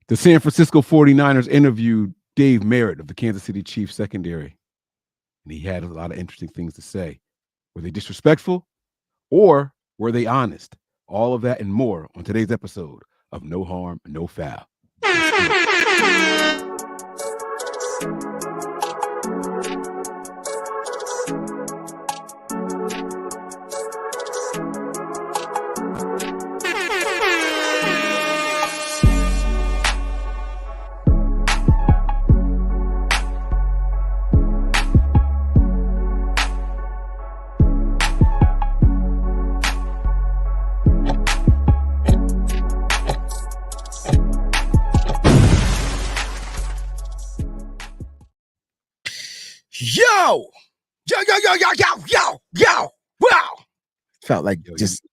The San Francisco 49ers interviewed Dave Merritt of the Kansas City Chiefs secondary, and he had a lot of interesting things to say. Were they disrespectful or were they honest? All of that and more on today's episode of No Harm, No Foul. Yo, wow. Felt like just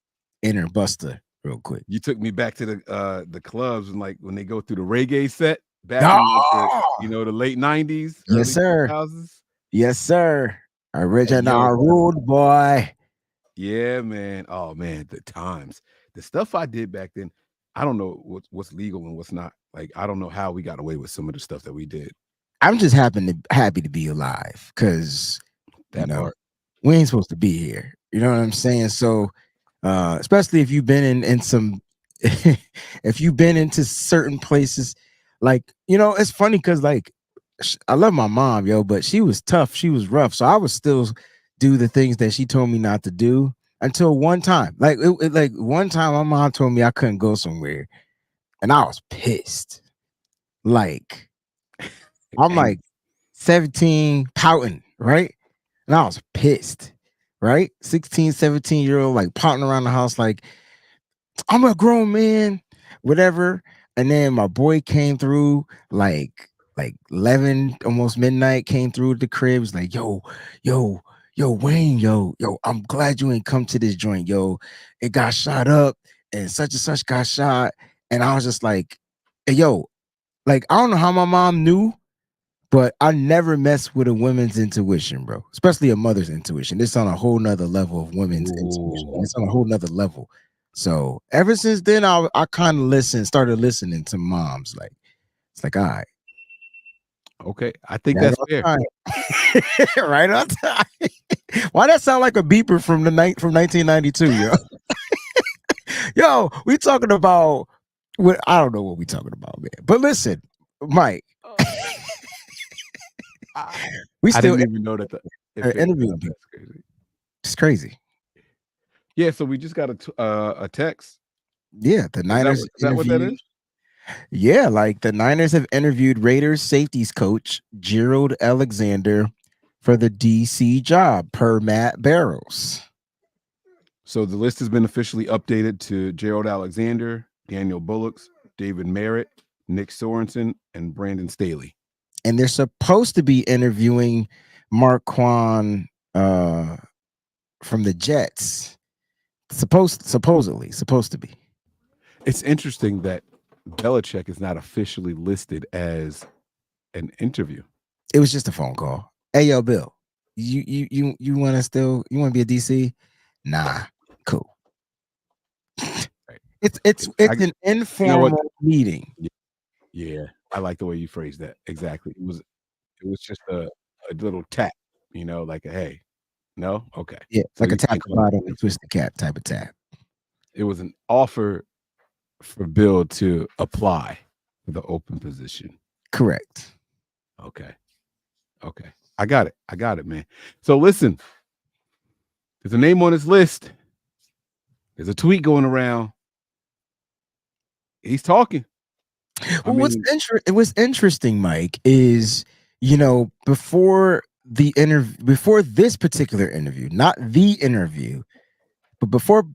enter Buster real quick. You took me back to the clubs and like when they go through the reggae set back in like the late 90s. Yes, sir. 2000s. Yes, sir. Original rude boy. Yeah, man. Oh man, the times. The stuff I did back then, I don't know what's legal and what's not. Like, I don't know how we got away with some of the stuff that we did. I'm just happy to be alive because we ain't supposed to be here. You know what I'm saying? So especially if you've been in some if you've been into certain places, like, it's funny because like I love my mom, but she was tough, she was rough, so I would still do the things that she told me not to do until one time. Like one time my mom told me I couldn't go somewhere and I was pissed. Like I'm like 17 pouting, right? And I was pissed, right? 16, 17-year-old, like pouting around the house like, I'm a grown man, whatever. And then my boy came through like 11, almost midnight, came through the crib. Was like, yo, Wayne, yo, I'm glad you ain't come to this joint, yo. It got shot up and such got shot. And I was just like, hey, yo, like, I don't know how my mom knew, but I never mess with a woman's intuition, bro. Especially a mother's intuition. It's on a whole nother level of women's intuition. It's on a whole nother level. So ever since then, I kind of started listening to moms. Like, it's like, all right. Okay, I think that's fair. Right on time. Why that sound like a beeper from 1992, yo? Yo, we talking about what? I don't know what we talking about, man. But listen, Mike. We still didn't even know that the interview. It's crazy. Yeah, so we just got a text. Yeah, the Niners. Is that what that is? Yeah, like the Niners have interviewed Raiders safeties coach Gerald Alexander for the DC job, per Matt Barrows. So the list has been officially updated to Gerald Alexander, Daniel Bullocks, David Merritt, Nick Sorensen, and Brandon Staley. And they're supposed to be interviewing Marquand from the Jets. Supposedly supposed to be. It's interesting that Belichick is not officially listed as an interview. It was just a phone call. Hey, yo, Bill, you want to be a DC? Nah, cool. Right. It's an informal meeting. Yeah, I like the way you phrased that. Exactly. It was just a little tap, like a hey. No? Okay. Yeah, so like a tap bottom and twist the cap type of tap. It was an offer for Bill to apply for the open position. Correct. Okay. I got it, man. So listen, there's a name on his list. There's a tweet going around. He's talking. Well, what's interesting, Mike, is before this particular interview, not the interview, but before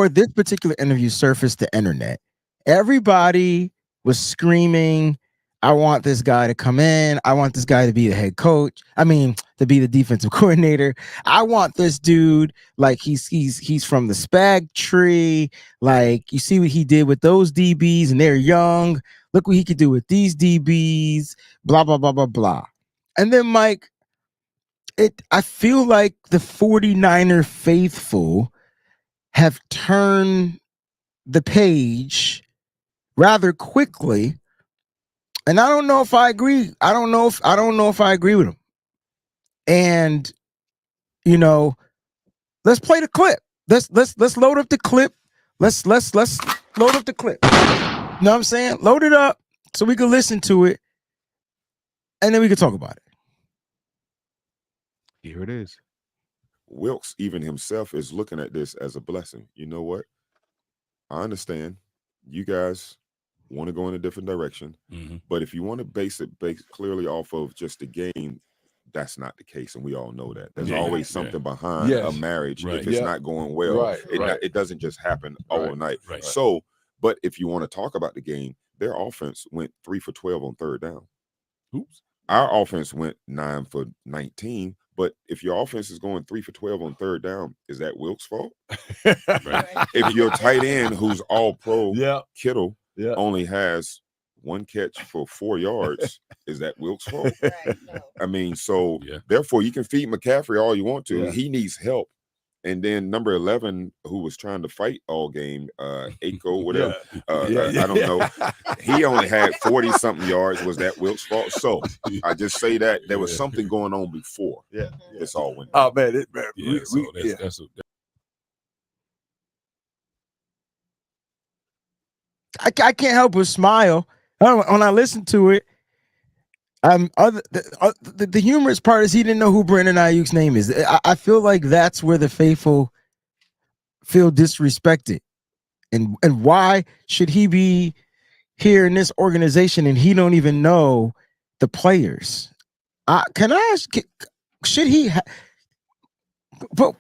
this particular interview surfaced the internet, everybody was screaming, I want this guy to come in. I want this guy to be the head coach. I mean, to be the defensive coordinator. I want this dude, like he's from the Spag tree. Like, you see what he did with those DBs and they're young. Look what he could do with these DBs, blah, blah, blah, blah, blah. And then, Mike, I feel like the 49er faithful have turned the page rather quickly And I don't know if I agree. I don't know if I agree with him. And let's play the clip. Let's load up the clip. Let's load up the clip. You know what I'm saying? Load it up so we can listen to it, and then we can talk about it. Here it is. Wilkes, even himself, is looking at this as a blessing. You know what? I understand you guys want to go in a different direction, but if you want to base clearly off of just the game, that's not the case, and we all know that. There's always something behind a marriage. If it's not going well, it doesn't just happen overnight. So, but if you want to talk about the game, their offense went 3 for 12 on third down. Oops. Our offense went 9 for 19. But if your offense is going 3 for 12 on third down, is that Wilkes' fault? If your tight end, who's all pro, Kittle, only has 1 catch for 4 yards, is that Wilkes' fault? No. I mean, so therefore you can feed McCaffrey all you want to. He needs help. And then number 11, who was trying to fight all game, Aiko, whatever, I don't know. He only had 40-something yards. Was that Wilkes' fault? So I just say that there was something going on before. This all went. Oh man, I can't help but smile when I listen to it. The humorous part is he didn't know who Brandon Ayuk's name is. I feel like that's where the faithful feel disrespected, and why should he be here in this organization and he don't even know the players? Can I ask? Should he? But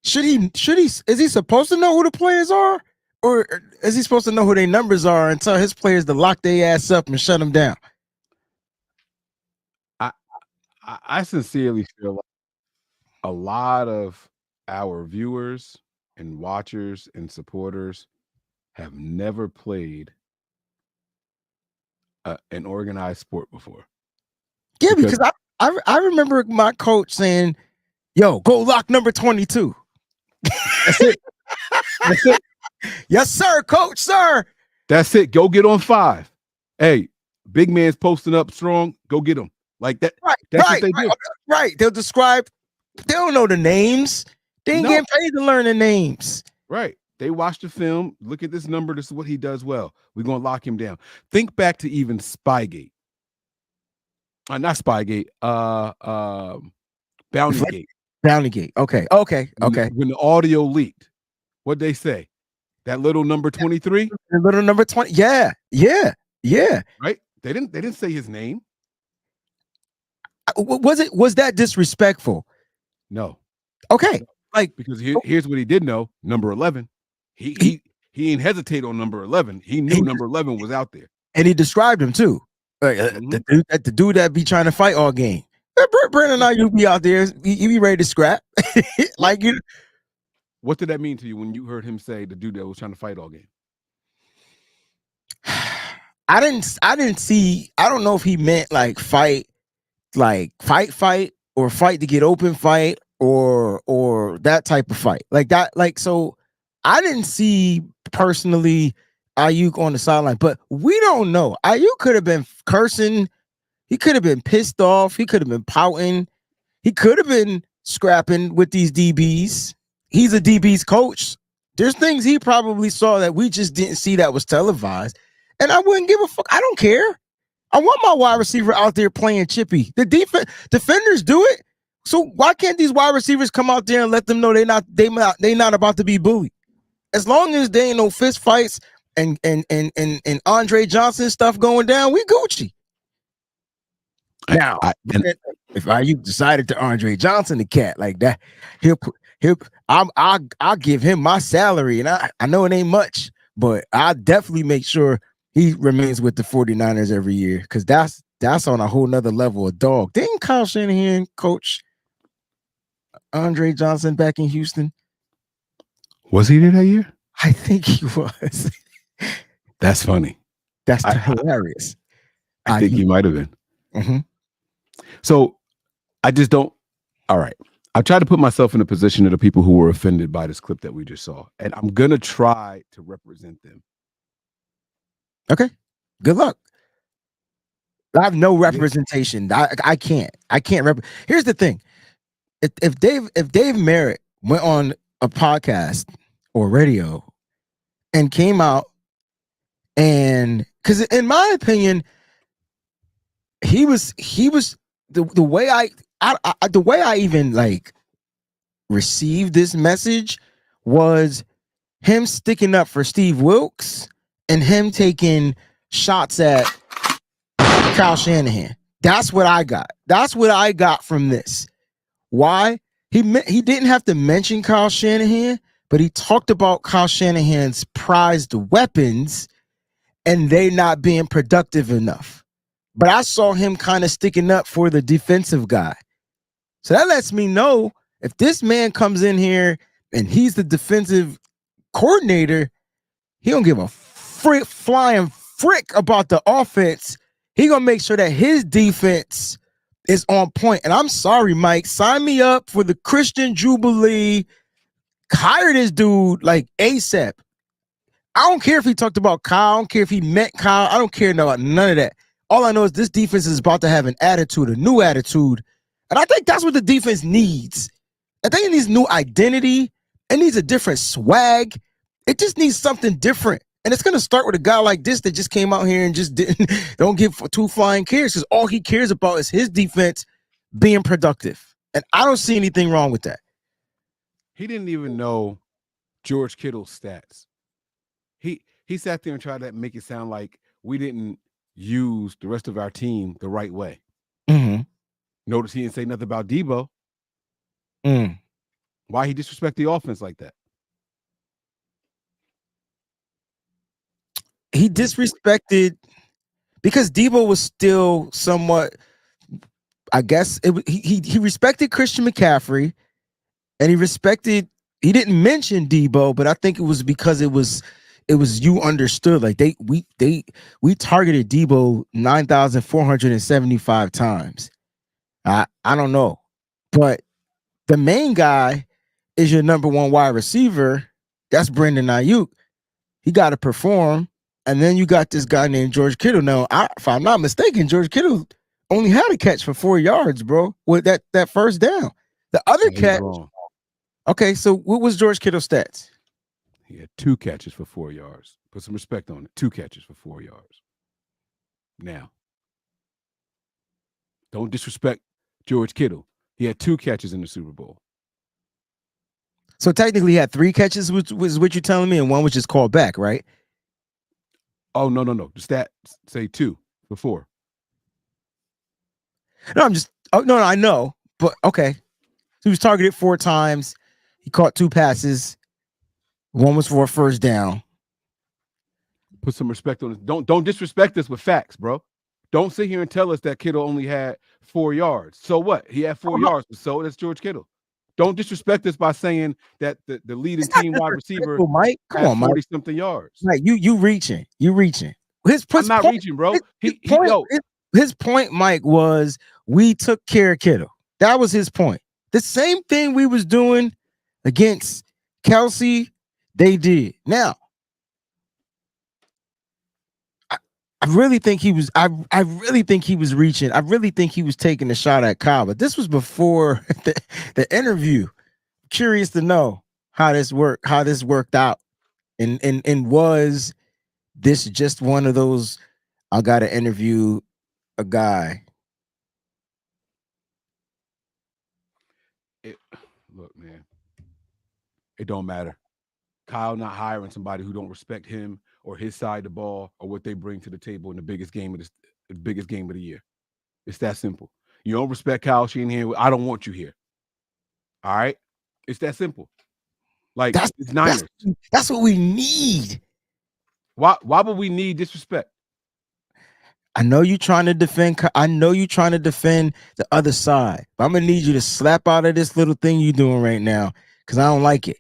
should he? Is he supposed to know who the players are, or is he supposed to know who their numbers are and tell his players to lock their ass up and shut them down? I sincerely feel like a lot of our viewers and watchers and supporters have never played an organized sport before. Yeah, because I remember my coach saying, "Yo, go lock number 22." That's it. That's it. Yes, sir, coach, sir. That's it. Go get on 5. Hey, big man's posting up strong. Go get him. Like that. That's what they do. Right. They'll describe. They don't know the names. They ain't getting paid to learn the names. Right. They watch the film. Look at this number. This is what he does well. We're going to lock him down. Think back to even Spygate. Not Spygate. Bountygate. Bountygate. Okay. When the audio leaked, what'd they say? That little number 23? The little number 20. Yeah. Right? They didn't say his name. Was that disrespectful? No. Okay. Like, because here's what he did know. Number 11. He ain't hesitate on number 11. He knew number 11 was out there. And he described him too. The dude that be trying to fight all game. Brandon Ayuk be out there. You be ready to scrap. Like you. What did that mean to you when you heard him say the dude that was trying to fight all game? I didn't see. I don't know if he meant like fight, or fight to get open fight, or that type of fight like that. Like, so I didn't see personally Ayuk on the sideline, but we don't know. Ayuk could have been cursing. He could have been pissed off. He could have been pouting. He could have been scrapping with these DBs. He's a DB's coach. There's things he probably saw that we just didn't see that was televised. And I wouldn't give a fuck. I don't care. I want my wide receiver out there playing chippy. The defenders do it. So why can't these wide receivers come out there and let them know they not about to be bullied? As long as there ain't no fist fights and Andre Johnson stuff going down, we Gucci. Now, if Ayuk decided to Andre Johnson the cat like that, I'll give him my salary, and I know it ain't much, but I'll definitely make sure he remains with the 49ers every year, because that's on a whole nother level of dog. Didn't Kyle Shanahan coach Andre Johnson back in Houston? Was he there that year? I think he was. That's funny. That's hilarious. I think he might have been. Mm-hmm. So I just don't. All right. I tried to put myself in the position of the people who were offended by this clip that we just saw, and I'm going to try to represent them. Okay. Good luck. I have no representation. I can't. Here's the thing. If Dave Merritt went on a podcast or radio and came out, and because in my opinion, he was the way the way I even like received this message was him sticking up for Steve Wilkes and him taking shots at Kyle Shanahan. That's what I got. That's what I got from this. Why? He didn't have to mention Kyle Shanahan, but he talked about Kyle Shanahan's prized weapons and they not being productive enough. But I saw him kind of sticking up for the defensive guy. So that lets me know if this man comes in here and he's the defensive coordinator, he don't give a flying frick about the offense. He gonna make sure that his defense is on point. And I'm sorry, Mike, sign me up for the Christian Jubilee. Hire this dude like ASAP. I don't care if he talked about Kyle. I don't care if he met Kyle. I don't care about none of that. All I know is this defense is about to have an attitude, a new attitude. And I think that's what the defense needs. I think it needs new identity. It needs a different swag. It just needs something different. And it's going to start with a guy like this that just came out here and just don't give two flying cares because all he cares about is his defense being productive. And I don't see anything wrong with that. He didn't even know George Kittle's stats. He sat there and tried to make it sound like we didn't use the rest of our team the right way. Mm-hmm. Notice he didn't say nothing about Debo. Why he disrespect the offense like that? He disrespected because Debo was still somewhat, I guess, he respected Christian McCaffrey and he didn't mention Debo, but I think it was because it was you understood. Like we targeted Debo 9,475 times. I don't know. But the main guy is your number one wide receiver. That's Brandon Ayuk. He got to perform. And then you got this guy named George Kittle. Now, if I'm not mistaken, George Kittle only had a catch for 4 yards, bro, with that first down. The other catch. Okay, so what was George Kittle's stats? He had 2 catches for 4 yards. Put some respect on it. 2 catches for 4 yards. Now, don't disrespect George Kittle. He had 2 catches in the Super Bowl. So technically he had 3 catches, was what you're telling me, and 1 was just called back, right? Oh, no. The stats say 2 for 4. No, I know. But okay. He was targeted 4 times. He caught 2 passes. 1 was for a first down. Put some respect on it. Don't disrespect us with facts, bro. Don't sit here and tell us that Kittle only had 4 yards. So what? He had 4 yards. So that's George Kittle. Don't disrespect us by saying that the leading team wide receiver Mike. Come on, Mike. 40-something yards. Mike, you reaching. I'm not reaching, bro. His point, Mike, was we took care of Kittle. That was his point. The same thing we was doing against Kelsey, they did. Now, I really think he was. I really think he was reaching. I really think he was taking a shot at Kyle. But this was before the interview. Curious to know how this worked out, and was this just one of those? I got to interview a guy. Look, man, it don't matter. Kyle not hiring somebody who don't respect him or his side of the ball or what they bring to the table in the biggest game of the year. It's that simple. You don't respect Kyle Shanahan, I don't want you here. All right? It's that simple. Like, it's Niners. That's what we need. Why would we need disrespect? I know you're trying to defend the other side, but I'm gonna need you to slap out of this little thing you're doing right now because I don't like it.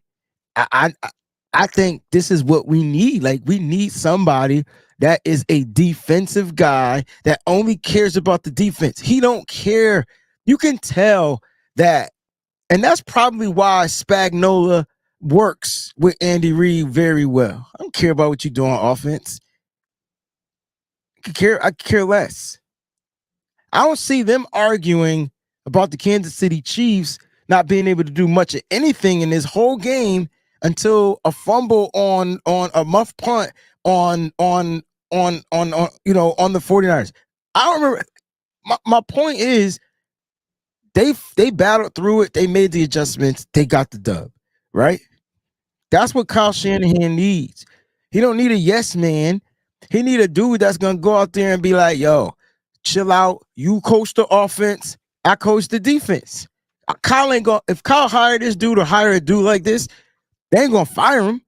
I think this is what we need. Like, we need somebody that is a defensive guy that only cares about the defense. He don't care. You can tell that. And that's probably why Spagnuolo works with Andy Reid very well. I don't care about what you do on offense. could care less. I don't see them arguing about the Kansas City Chiefs not being able to do much of anything in this whole game until a fumble on a muff punt on the 49ers. I don't remember. My point is they battled through it. They made the adjustments. They got the dub, right? That's what Kyle Shanahan needs. He don't need a yes man. He need a dude that's gonna go out there and be like, yo, chill out. You coach the offense. I coach the defense. Kyle ain't gonna, if Kyle hired this dude or hire a dude like this, they ain't gonna fire him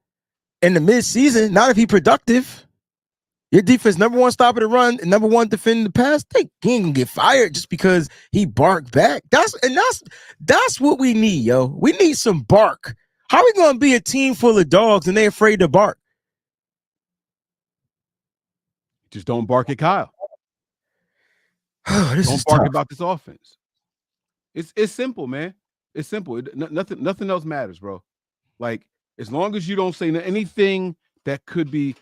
in the midseason. Not if he productive. Your defense number one stopping the run and number one defending the pass. He ain't gonna get fired just because he barked back. That's what we need, yo. We need some bark. How are we gonna be a team full of dogs and they afraid to bark? Just don't bark at Kyle. Don't bark about this offense. It's simple, man. It's simple. Nothing else matters, bro. Like, as long as you don't say anything that could be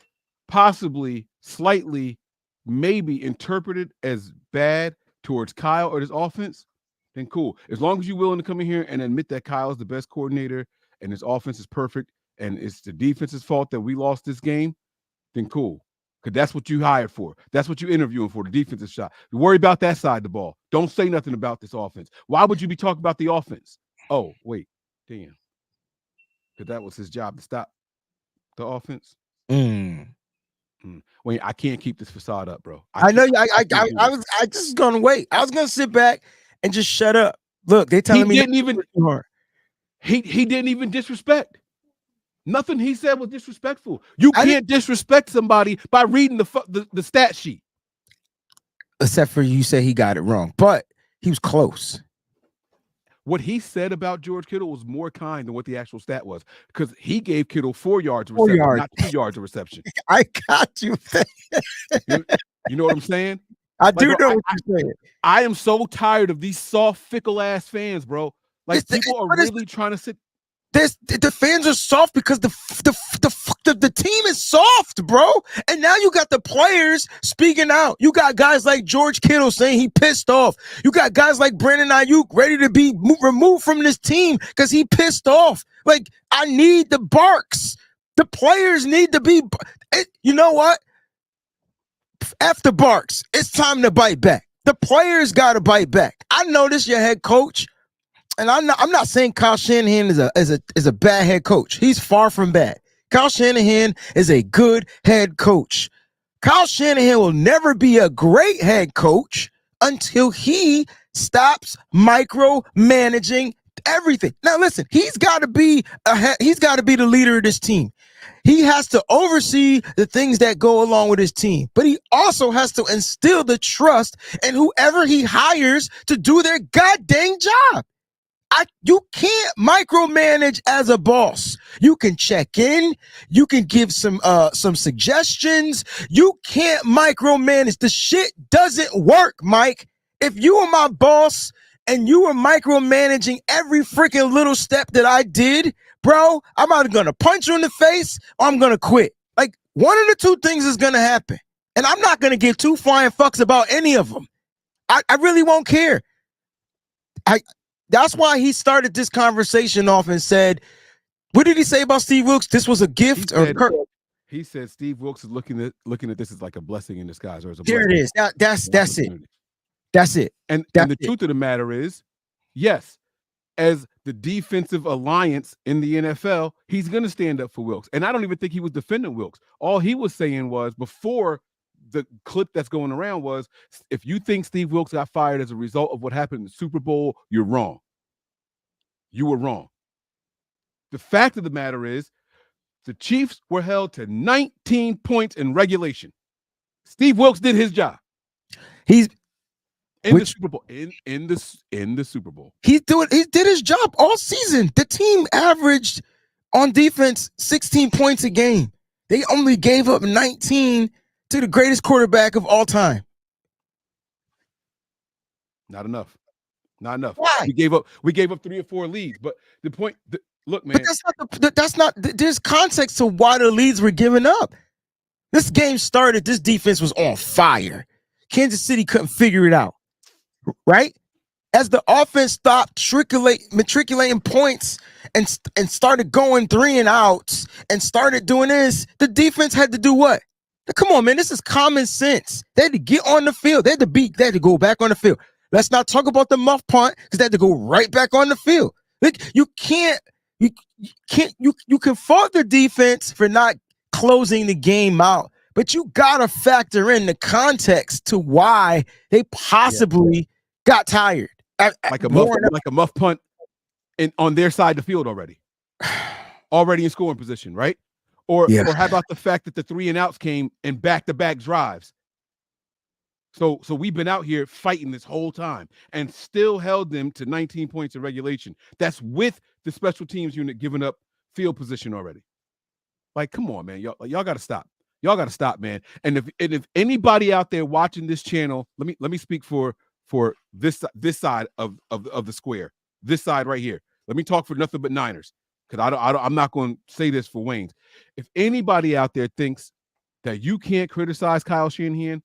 possibly, slightly, maybe interpreted as bad towards Kyle or this offense, then cool. As long as you're willing to come in here and admit that Kyle is the best coordinator and his offense is perfect and it's the defense's fault that we lost this game, then cool. Because that's what you hired for. That's what you're interviewing for, the defensive shot. You worry about that side of the ball. Don't say nothing about this offense. Why would you be talking about the offense? Oh, wait. Damn. Because that was his job to stop the offense. Wait, I can't keep this facade up, bro. I know. I just gonna wait. I was gonna sit back and just shut up. Look, they telling me he didn't even disrespect. Nothing he said was disrespectful. You can't disrespect somebody by reading the stat sheet. Except for you say he got it wrong, but he was close. What he said about George Kittle was more kind than what the actual stat was, because he gave Kittle 4 yards of reception, not 2 yards of reception. I got you. You know what I'm saying? I do know what you're saying. I am so tired of these soft, fickle ass fans, bro. Like, people are really trying to sit. The fans are soft because the team is soft, bro. And now you got the players speaking out. You got guys like George Kittle saying he pissed off. You got guys like Brandon Ayuk ready to be removed from this team because he pissed off. Like, I need the barks. The players need to be. You know what? After barks, it's time to bite back. The players got to bite back. I know this your head coach. And I'm not saying Kyle Shanahan is a bad head coach. He's far from bad. Kyle Shanahan is a good head coach. Kyle Shanahan will never be a great head coach until he stops micromanaging everything. Now listen, he's got to be the leader of this team. He has to oversee the things that go along with his team, but he also has to instill the trust in whoever he hires to do their goddamn job. You can't micromanage as a boss. You can check in. You can give some suggestions. You can't micromanage. The shit doesn't work, Mike. If you were my boss and you were micromanaging every freaking little step that I did, bro, I'm either going to punch you in the face or I'm going to quit. Like, one of the two things is going to happen. And I'm not going to give two flying fucks about any of them. I really won't care. That's why he started this conversation off and said, what did he say about Steve Wilks? This was a gift? He said Steve Wilks is looking at this as like a blessing in disguise. Or as a Here it is. That's it. That's it. And the truth of the matter is, yes, as the defensive alliance in the NFL, he's going to stand up for Wilks. And I don't even think he was defending Wilks. All he was saying was, before the clip that's going around was, if you think Steve Wilks got fired as a result of what happened in the Super Bowl, you're wrong. You were wrong. The fact of the matter is, the Chiefs were held to 19 points in regulation. Steve Wilks did his job. He's in the Super Bowl. In the Super Bowl. He did his job all season. The team averaged on defense 16 points a game. They only gave up 19 to the greatest quarterback of all time. Not enough. Not enough. Why? We gave up 3 or 4 leads. But the point, look, man. But that's not. There's context to why the leads were given up. This game started, this defense was on fire. Kansas City couldn't figure it out, right? As the offense stopped matriculating points and started going 3 and outs and started doing this, the defense had to do what? Come on, man, this is common sense. They had to get on the field. They had to go back on the field. Let's not talk about the muff punt because they had to go right back on the field. Like, you can fault the defense for not closing the game out, but you gotta factor in the context to why they possibly got tired. Like a muff punt on their side of the field already in scoring position, right? Or how about the fact that the 3 and outs came in back-to-back drives? So we've been out here fighting this whole time and still held them to 19 points in regulation. That's with the special teams unit giving up field position already. Like, come on, man. Y'all got to stop. Y'all got to stop, man. And if anybody out there watching this channel, let me speak for this side of the square, this side right here. Let me talk for nothing but Niners, because I'm not going to say this for Wayne's. If anybody out there thinks that you can't criticize Kyle Shanahan,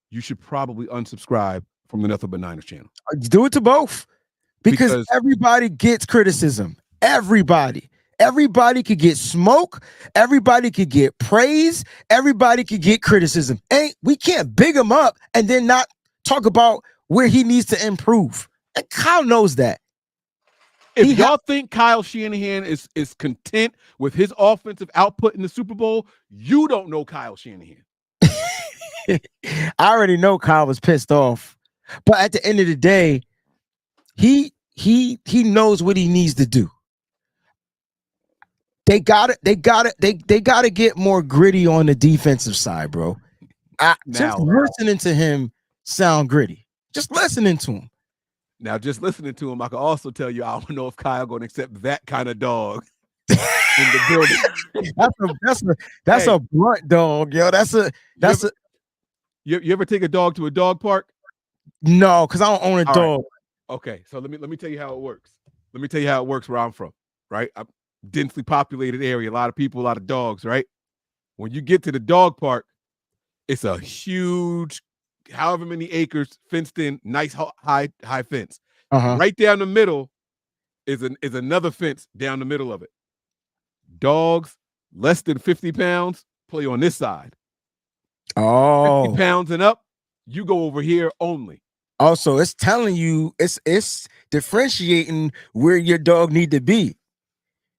you should probably unsubscribe from the Nothing But Niners channel. Do it to both, because everybody gets criticism. Everybody could get smoke. Everybody could get praise. Everybody could get criticism. We can't big him up and then not talk about where he needs to improve. And Kyle knows that. If y'all think Kyle Shanahan is content with his offensive output in the Super Bowl, you don't know Kyle Shanahan. I already know Kyle was pissed off, but at the end of the day, he knows what he needs to do. They gotta get more gritty on the defensive side, bro. Just listening to him sound gritty. Just listening to him. Now, just listening to him, I can also tell you I don't know if Kyle going to accept that kind of dog in the building. That's a blunt dog, yo. You ever take a dog to a dog park? No, because I don't own a dog. Right. Okay, so let me tell you how it works. Let me tell you how it works where I'm from, right? I'm densely populated area, a lot of people, a lot of dogs, right? When you get to the dog park, it's a huge, however many acres, fenced in, nice high fence. Right down the middle is another fence down the middle of it. Dogs less than 50 pounds play on this side. 50 pounds and up, you go over here only. Also, it's telling you, it's differentiating where your dog need to be.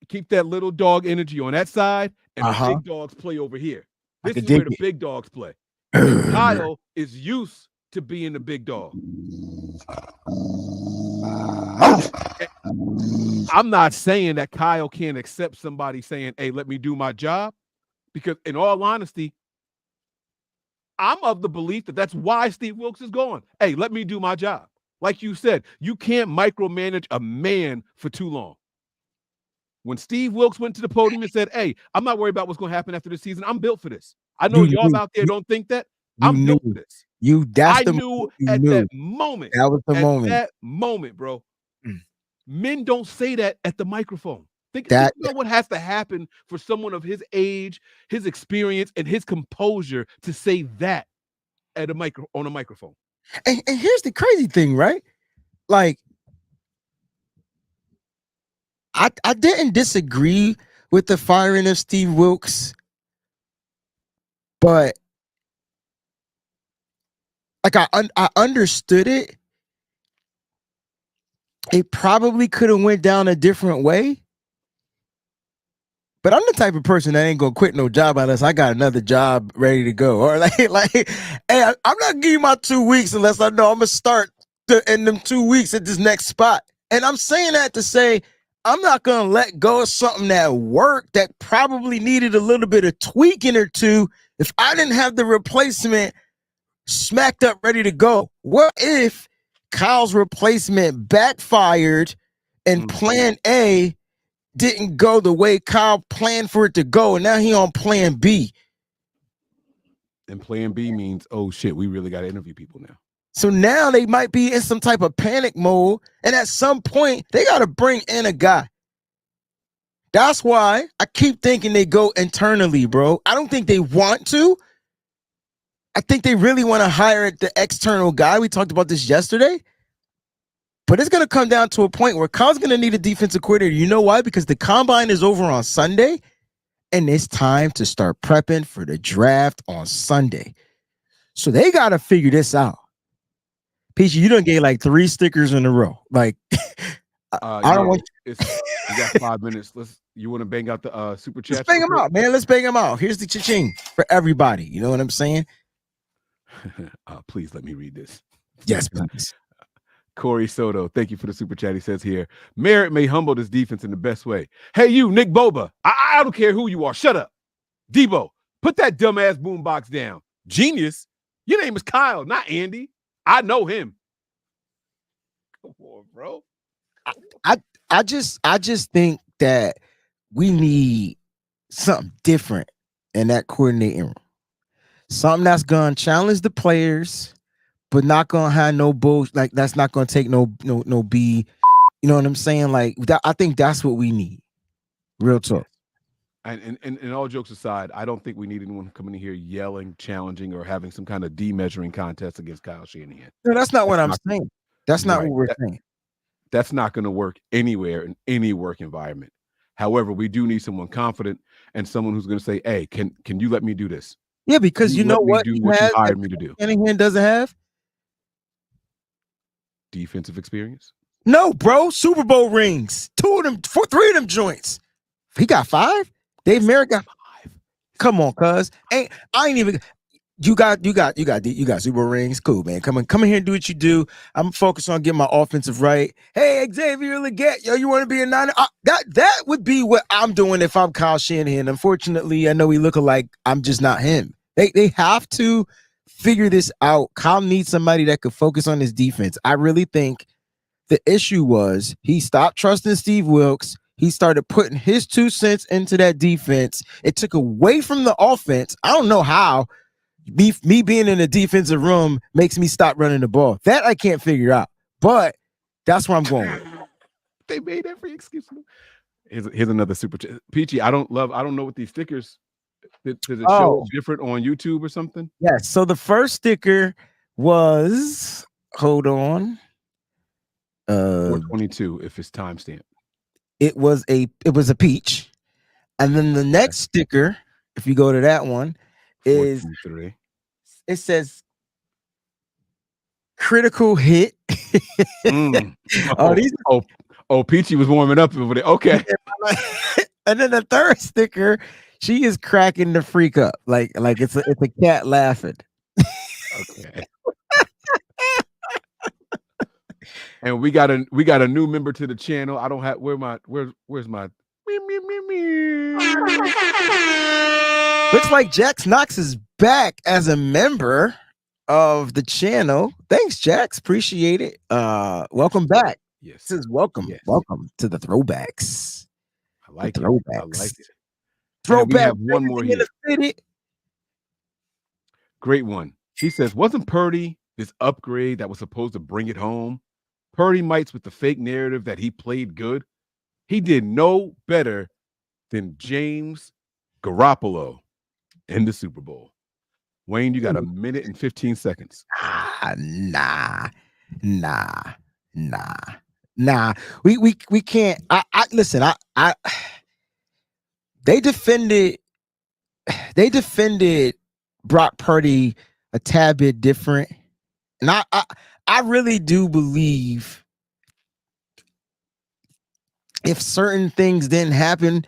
Keep that little dog energy on that side, and the big dogs play over here. This is where the big dogs play. Kyle is used to being the big dog. I'm not saying that Kyle can't accept somebody saying, hey, let me do my job, because in all honesty, I'm of the belief that that's why Steve Wilks is gone. Hey, let me do my job. Like you said, you can't micromanage a man for too long. When Steve Wilks went to the podium and said, hey, I'm not worried about what's going to happen after this season. I'm built for this. I know y'all out there don't think that. I'm built for this. That moment. That was the moment. That moment, bro. Men don't say that at the microphone. Think about what has to happen for someone of his age, his experience, and his composure to say that at on a microphone. And here's the crazy thing, right? Like, I didn't disagree with the firing of Steve Wilks, but like I understood it. It probably could have went down a different way. But I'm the type of person that ain't gonna quit no job unless I got another job ready to go. Or like, hey, I'm not giving you my 2 weeks unless I know I'm gonna start in them 2 weeks at this next spot. And I'm saying that to say I'm not gonna let go of something that worked that probably needed a little bit of tweaking or two if I didn't have the replacement smacked up ready to go. What if Kyle's replacement backfired and plan A didn't go the way Kyle planned for it to go, and now he on plan B? And plan B means, oh shit, we really got to interview people now. So now they might be in some type of panic mode, and at some point they got to bring in a guy. That's why I keep thinking they go internally, bro. I don't think they want to. I think they really want to hire the external guy. We talked about this yesterday. But it's going to come down to a point where Kyle's going to need a defensive coordinator. You know why? Because the combine is over on Sunday, and it's time to start prepping for the draft on Sunday. So they got to figure this out. Peachy, you done gave like 3 stickers in a row. Like, I don't want. We got 5 minutes. You want to bang out the super chat? Let's bang them out, man. Let's bang them out. Here's the cha-ching for everybody. You know what I'm saying? Please let me read this. Yes, please. Corey Soto, thank you for the super chat. He says here, Merritt may humble this defense in the best way. Hey, you, Nick Boba, I don't care who you are. Shut up. Debo, put that dumbass boombox down. Genius. Your name is Kyle, not Andy. I know him. Come on, bro. I just think that we need something different in that coordinating room. Something that's gonna challenge the players, but not gonna have no bullshit. Like that's not gonna take no B. You know what I'm saying? Like that, I think that's what we need. Real talk. And all jokes aside, I don't think we need anyone coming in here yelling, challenging, or having some kind of D-measuring contest against Kyle Shanahan. No, that's not what I'm saying. That's not what we're saying. That's not going to work anywhere in any work environment. However, we do need someone confident and someone who's going to say, "Hey, can you let me do this?" Yeah, because you know what do what you hired me to do. Shanahan doesn't have defensive experience. No, bro. Super Bowl rings. 2 of them, 3 of them joints. He got 5. Dave Merritt got 5. Come on, cuz. I ain't even. You got Super Bowl rings. Cool, man. Come in here and do what you do. I'm focused on getting my offensive right. Hey, Xavier Legette, yo, you want to be a Niner? That would be what I'm doing if I'm Kyle Shanahan. Unfortunately, I know we look alike. I'm just not him. They have to figure this out. Kyle needs somebody that could focus on his defense. I really think the issue was he stopped trusting Steve Wilks. He started putting his 2 cents into that defense. It took away from the offense. I don't know how. Me being in the defensive room makes me stop running the ball. That I can't figure out. But that's where I'm going with. They made every excuse. Here's another super chat. Peachy, I don't know what these stickers. Does it show different on YouTube or something? Yes. So the first sticker was, hold on. 422 if it's timestamped. It was a peach. And then the next sticker, if you go to that one, is it says critical hit. Peachy was warming up over there. Okay. And then the third sticker, she is cracking the freak up like it's a cat laughing. Okay. And we got a new member to the channel. I don't have where's my Looks like Jax Knox is back as a member of the channel. Thanks, Jax. Appreciate it. Welcome back. Yes. This is welcome. Yes. Welcome to the throwbacks. I like it. I like it. Throwback. We have one more here. Great one. He says, wasn't Purdy this upgrade that was supposed to bring it home? Purdy mites with the fake narrative that he played good. He did no better than James Garoppolo in the Super Bowl. Wayne, you got a minute and 15 seconds. Nah. We can't. I listen. They defended Brock Purdy a tad bit different, and I really do believe if certain things didn't happen,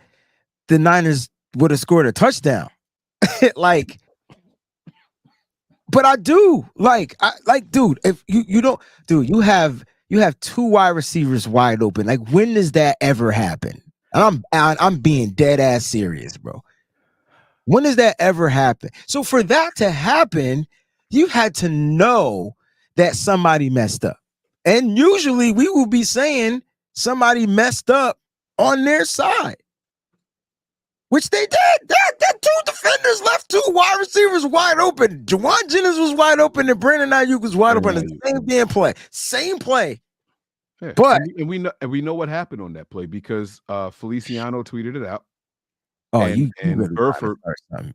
the Niners would have scored a touchdown. But I do dude, if you don't, dude, you have 2 wide receivers wide open. Like, when does that ever happen? And I'm being dead ass serious, bro. When does that ever happen? So for that to happen, you had to know that somebody messed up. And usually we will be saying somebody messed up on their side, which they did. That 2 defenders left 2 wide receivers wide open. Jawan Jennings was wide open and Brandon Ayuk was wide open. The same damn play. Same play. Yeah. But and we know what happened on that play because Feliciano tweeted it out. Oh, and you really Burford,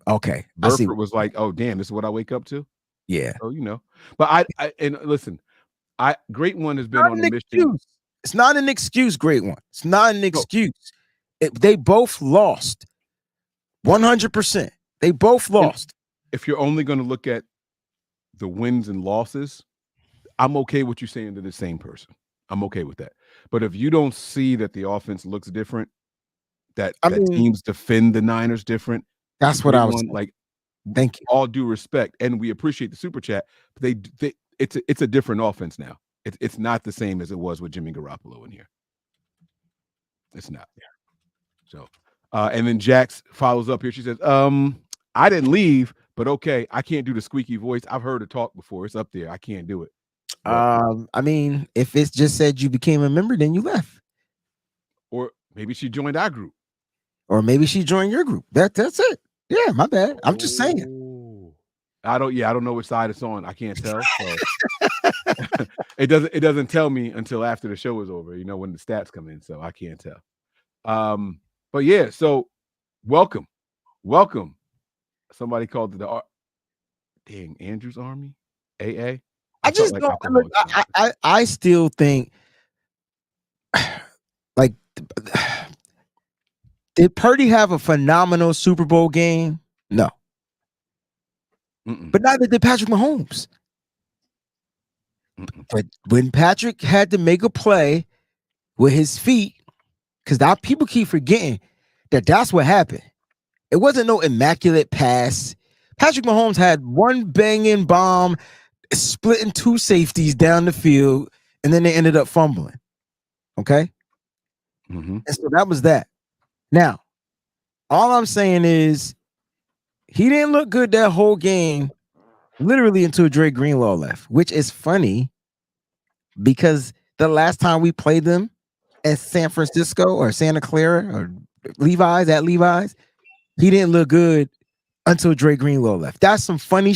okay. Burford was like, "Oh, damn, this is what I wake up to." Yeah. So but I and listen, Great One has been on a mission. It's not an excuse, Great One. It's not an excuse. They both lost. 100%. They both lost. If you're only going to look at the wins and losses, I'm okay with you saying they're the same person. I'm okay with that. But if you don't see that the offense looks different, that teams defend the Niners different, that's what I was saying. like. Thank you. All due respect, and we appreciate the super chat. But it's a different offense now. It's not the same as it was with Jimmy Garoppolo in here. It's not. So, and then Jax follows up here. She says, I didn't leave, but okay, I can't do the squeaky voice. I've heard it talk before. It's up there. I can't do it. But, if it's just said you became a member, then you left. Or maybe she joined our group. Or maybe she joined your group. That's it. Yeah, my bad. I'm just saying. I don't know which side it's on. I can't tell. So it doesn't tell me until after the show is over, when the stats come in. So I can't tell. But yeah, so welcome. Somebody called it the Andrews Army, AA. I just don't look, I still think like did Purdy have a phenomenal Super Bowl game? No. But neither did Patrick Mahomes. But when Patrick had to make a play with his feet, because people keep forgetting that's what happened. It wasn't no immaculate pass. Patrick Mahomes had one banging bomb, splitting two safeties down the field, and then they ended up fumbling. Okay? And so that was that. Now, all I'm saying is he didn't look good that whole game, literally until Dre Greenlaw left, which is funny because the last time we played them at San Francisco or Santa Clara or Levi's, he didn't look good until Dre Greenlaw left. That's some funny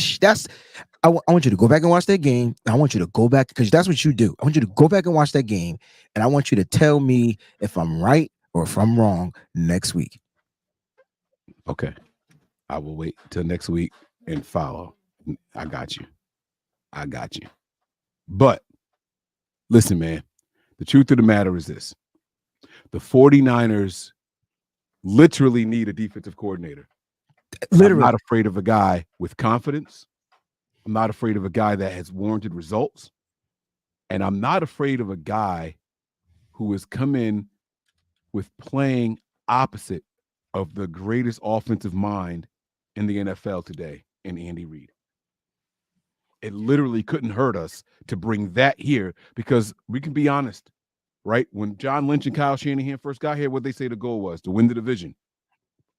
I want you to go back and watch that game. I want you to go back because that's what you do. I want you to go back and watch that game, and I want you to tell me if I'm right or if I'm wrong next week. Okay. I will wait till next week and follow. I got you. But listen, man, the truth of the matter is this. The 49ers literally need a defensive coordinator. I'm not afraid of a guy with confidence. I'm not afraid of a guy that has warranted results. And I'm not afraid of a guy who has come in with playing opposite of the greatest offensive mind in the NFL today in Andy Reid. It literally couldn't hurt us to bring that here because we can be honest, right? When John Lynch and Kyle Shanahan first got here, what they say the goal was to win the division.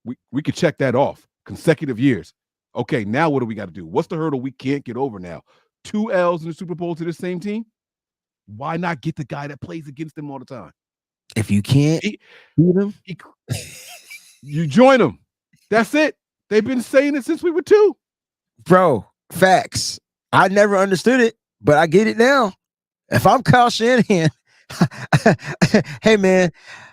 We could check that off. Consecutive years. Okay, now what do we got to do? What's the hurdle we can't get over now? 2 L's in the Super Bowl to the same team? Why not get the guy that plays against them all the time? If you can't beat him, you join them. That's it. They've been saying it since we were 2. Bro, facts. I never understood it, but I get it now. If I'm Kyle Shanahan, hey, man,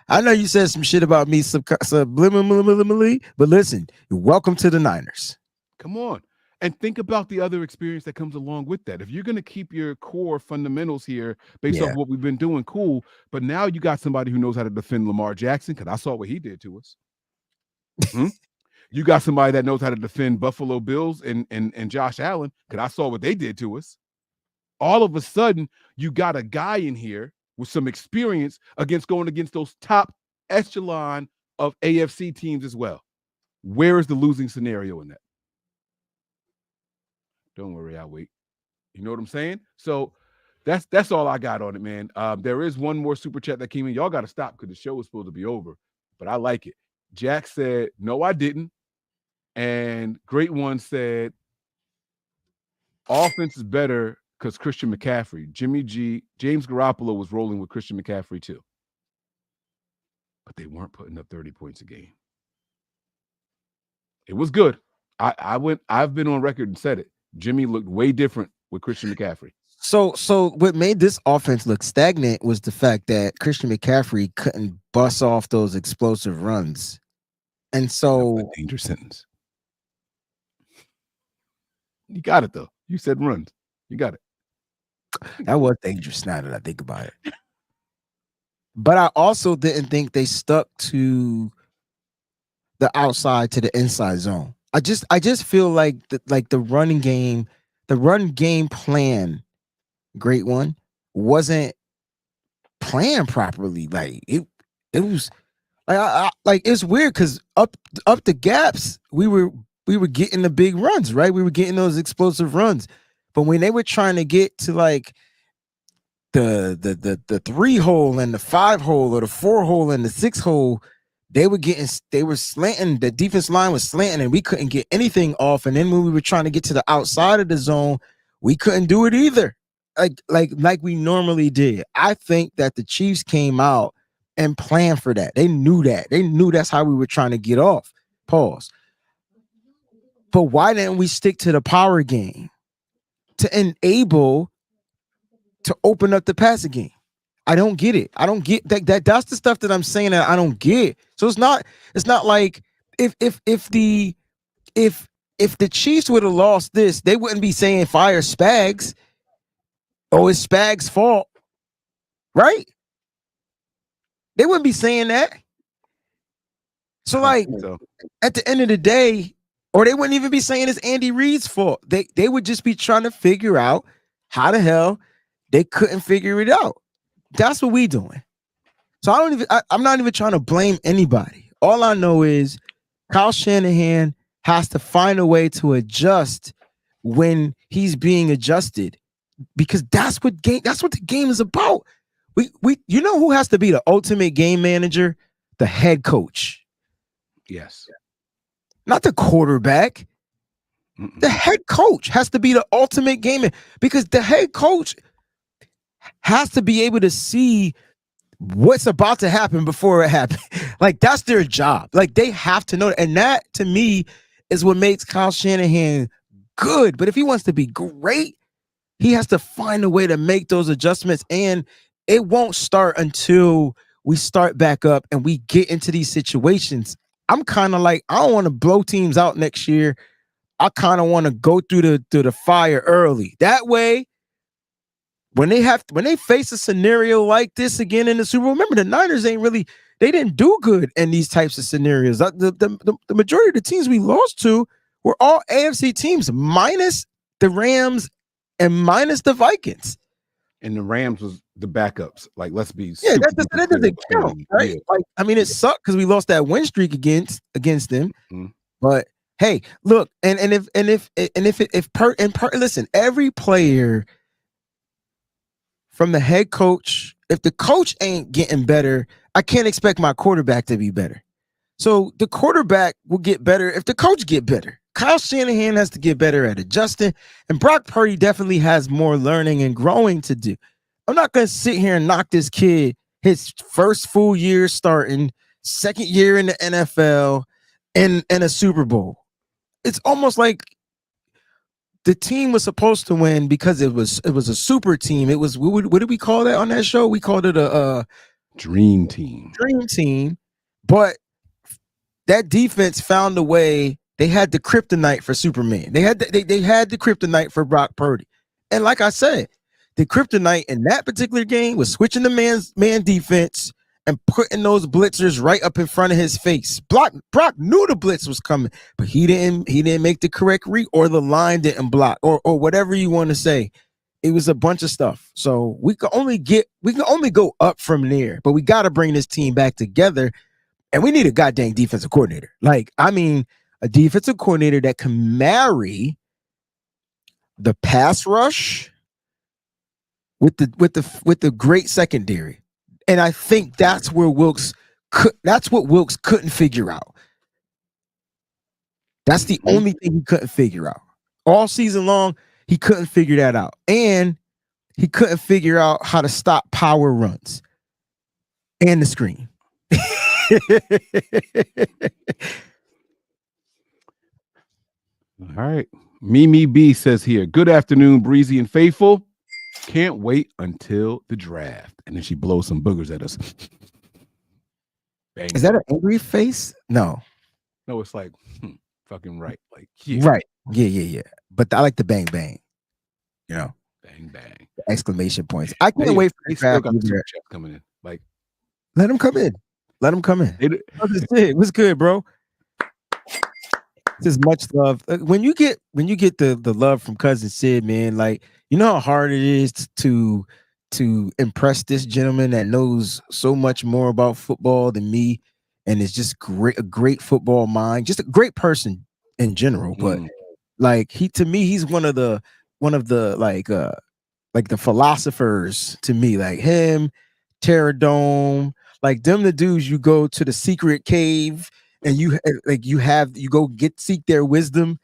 I know you said some shit about me subliminally, but listen, welcome to the Niners. Come on. And think about the other experience that comes along with that. If you're going to keep your core fundamentals here based off what we've been doing, cool. But now you got somebody who knows how to defend Lamar Jackson, because I saw what he did to us. You got somebody that knows how to defend Buffalo Bills and Josh Allen, because I saw what they did to us. All of a sudden, you got a guy in here with some experience going against those top echelon of AFC teams as well. Where is the losing scenario in that? Don't worry, I'll wait. You know what I'm saying? So that's all I got on it, man. There is one more super chat that came in. Y'all got to stop because the show is supposed to be over, but I like it. Jack said, no, I didn't. And Great One said, offense is better because Christian McCaffrey. James Garoppolo was rolling with Christian McCaffrey too. But they weren't putting up 30 points a game. It was good. I've been on record and said it. Jimmy looked way different with Christian McCaffrey. So what made this offense look stagnant was the fact that Christian McCaffrey couldn't bust off those explosive runs. And so a dangerous sentence. You got it though. You said runs. You got it. That was dangerous now that I think about it. But I also didn't think they stuck to the outside to the inside zone. I just feel like the run game plan, great one, wasn't planned properly. Like it was like it's weird because up the gaps we were getting the big runs, right? We were getting those explosive runs, but when they were trying to get to like the 3 hole and the 5 hole or the 4 hole and the 6 hole, they were slanting. The defense line was slanting, and we couldn't get anything off. And then when we were trying to get to the outside of the zone, we couldn't do it either. Like we normally did. I think that the Chiefs came out and planned for that. They knew that. They knew that's how we were trying to get off. Pause. But why didn't we stick to the power game to enable to open up the passing game? I don't get it. I don't get that. That's the stuff that I'm saying that I don't get. So it's not like if the Chiefs would have lost this, they wouldn't be saying fire Spags. Oh, it's Spags' fault, right? They wouldn't be saying that. So like at the end of the day, or they wouldn't even be saying it's Andy Reid's fault. They would just be trying to figure out how the hell they couldn't figure it out. That's what we doing. So I'm not even trying to blame anybody. All I know is Kyle Shanahan has to find a way to adjust when he's being adjusted, because that's what the game is about. We you know who has to be the ultimate game manager? The head coach. Yes. Not the quarterback. Mm-mm. The head coach has to be the ultimate game manager, because the head coach has to be able to see what's about to happen before it happens. Like, that's their job. Like, they have to know that. And that, to me, is what makes Kyle Shanahan good. But if he wants to be great, he has to find a way to make those adjustments. And it won't start until we start back up and we get into these situations. I'm kind of like, I don't want to blow teams out next year. I kind of want to go through the fire early. That way, when they face a scenario like this again in the Super Bowl, remember the Niners they didn't do good in these types of scenarios. The majority of the teams we lost to were all AFC teams, minus the Rams and minus the Vikings. And the Rams was the backups. Like, let's be that doesn't count, right? Yeah. Like, I mean, it sucked because we lost that win streak against them. Mm-hmm. But hey, look, listen, every player, from the head coach, if the coach ain't getting better, I can't expect my quarterback to be better. So the quarterback will get better if the coach get better. Kyle Shanahan has to get better at adjusting, and Brock Purdy definitely has more learning and growing to do. I'm not going to sit here and knock this kid his first full year starting, second year in the NFL, and a Super Bowl. It's almost like the team was supposed to win because it was a super team. It was, what did we call that on that show? We called it a dream team. Dream team. But that defense found a way. They had the kryptonite for Superman. They had the kryptonite for Brock Purdy. And like I said, the kryptonite in that particular game was switching the man defense and putting those blitzers right up in front of his face. Brock knew the blitz was coming, but he didn't make the correct read, or the line didn't block, or whatever you want to say. It was a bunch of stuff. So we can only go up from there, but we got to bring this team back together, and we need a goddamn defensive coordinator. Like, I mean, a defensive coordinator that can marry the pass rush with the great secondary. And I think that's what Wilks couldn't figure out. That's the only thing he couldn't figure out. All season long, he couldn't figure that out. And he couldn't figure out how to stop power runs and the screen. All right. Mimi B says here, good afternoon, Breezy and Faithful. Can't wait until the draft. And then she blows some boogers at us. Bang. Is that an angry face? No, it's like fucking right. Like yeah. Right. Yeah. But I like the bang bang. You know, bang bang. The exclamation points. I can't wait for the draft. Coming in. Like, let them come in. Let them come in. What's good, bro? There's much love. When you get the love from cousin Sid, man, like, you know how hard it is to impress this gentleman that knows so much more about football than me, and is just a great football mind, just a great person in general. But like, he's one of the like the philosophers to me, like him, Terradome, like them, the dudes you go to the secret cave and you go seek their wisdom.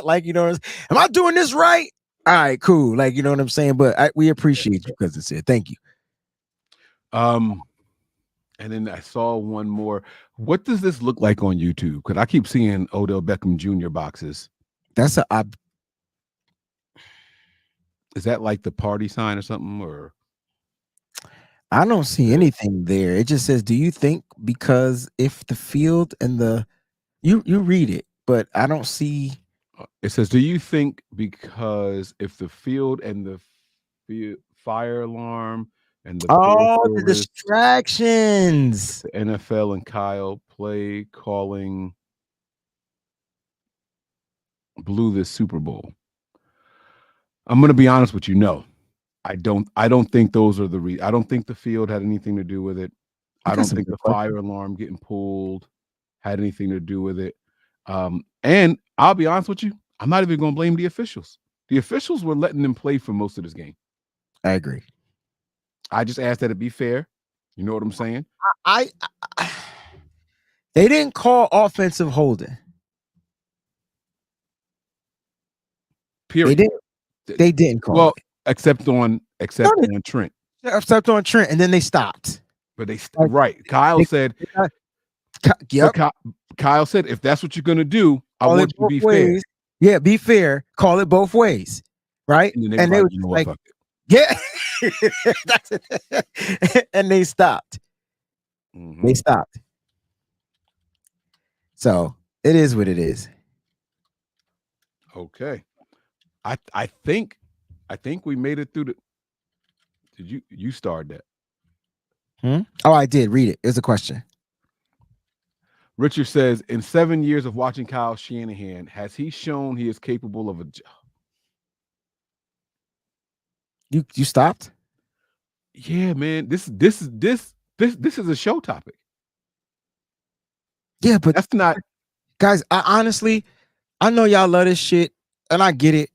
Like, you know, am I doing this right? All right, cool. Like, you know what I'm saying? But we appreciate you, because it's it. Thank you. And then I saw one more. What does this look like on YouTube? Because I keep seeing Odell Beckham Jr. boxes. Is that like the party sign or something? Or I don't see anything there. It just says, do you think because if the field and the you read it, but I don't see. It says, do you think because if the field and the fire alarm and the distractions, the NFL and Kyle play calling blew this Super Bowl? I'm going to be honest with you. No, I don't think those are the I don't think the field had anything to do with it. I don't think the fire alarm getting pulled had anything to do with it. And I'll be honest with you, I'm not even going to blame the officials. The officials were letting them play for most of this game. I agree. I just asked that it be fair. You know what I'm saying? They didn't call offensive holding. Period. They didn't call it. Except on Trent. Except on Trent, and then they stopped. But right. Kyle said. Yep. Kyle said, if that's what you're gonna do, I want you to be fair. Yeah, be fair. Call it both ways, right? And they were like, yeah. That's it. And they stopped. Mm-hmm. They stopped. So it is what it is. Okay. I think we made it through the. Did you start that? Oh, I did read it. It's a question. Richard says, in 7 years of watching Kyle Shanahan, has he shown he is capable of a job? You stopped? Yeah, man. This is a show topic. Yeah, but that's not, guys. I know y'all love this shit, and I get it.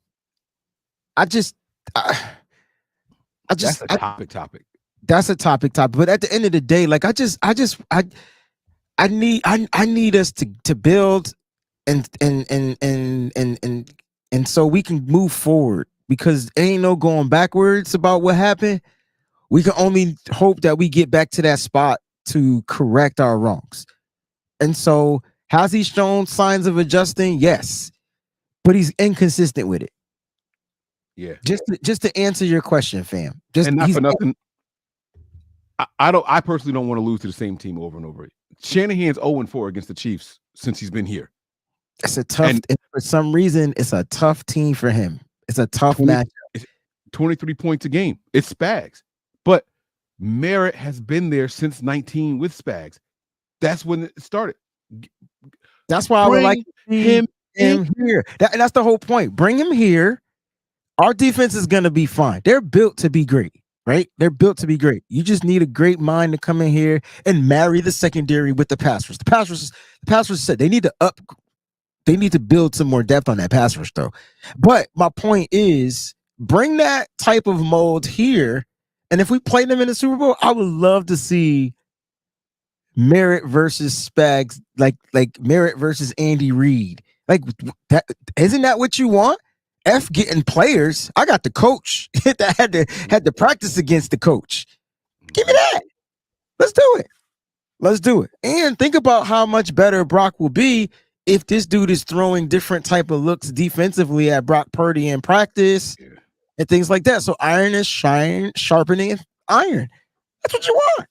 That's a topic. That's a topic. But at the end of the day, like I need us to build and so we can move forward, because ain't no going backwards about what happened. We can only hope that we get back to that spot to correct our wrongs. And so, has he shown signs of adjusting? Yes, but he's inconsistent with it. Yeah. Just to answer your question, fam. And not for nothing. I personally don't want to lose to the same team over and over. Shanahan's 0-4 against the Chiefs since he's been here. It's a tough, for some reason, it's a tough team for him. It's a tough match. 23 points a game. It's Spags. But Merritt has been there since 19 with Spags. That's when it started. That's why I would like him here. That's the whole point. Bring him here. Our defense is going to be fine. They're built to be great. Right? They're built to be great. You just need a great mind to come in here and marry the secondary with the pass rush. The pass rush said they need to build some more depth on that pass rush, though. But my point is, bring that type of mold here, and if we play them in the Super Bowl, I would love to see Merritt versus Spags, like Merritt versus Andy Reid. Like that, isn't that what you want? Getting players. I got the coach that had to practice against the coach. Give me that. Let's do it. And think about how much better Brock will be if this dude is throwing different type of looks defensively at Brock Purdy in practice. and things like that. So iron is sharpening iron. That's what you want.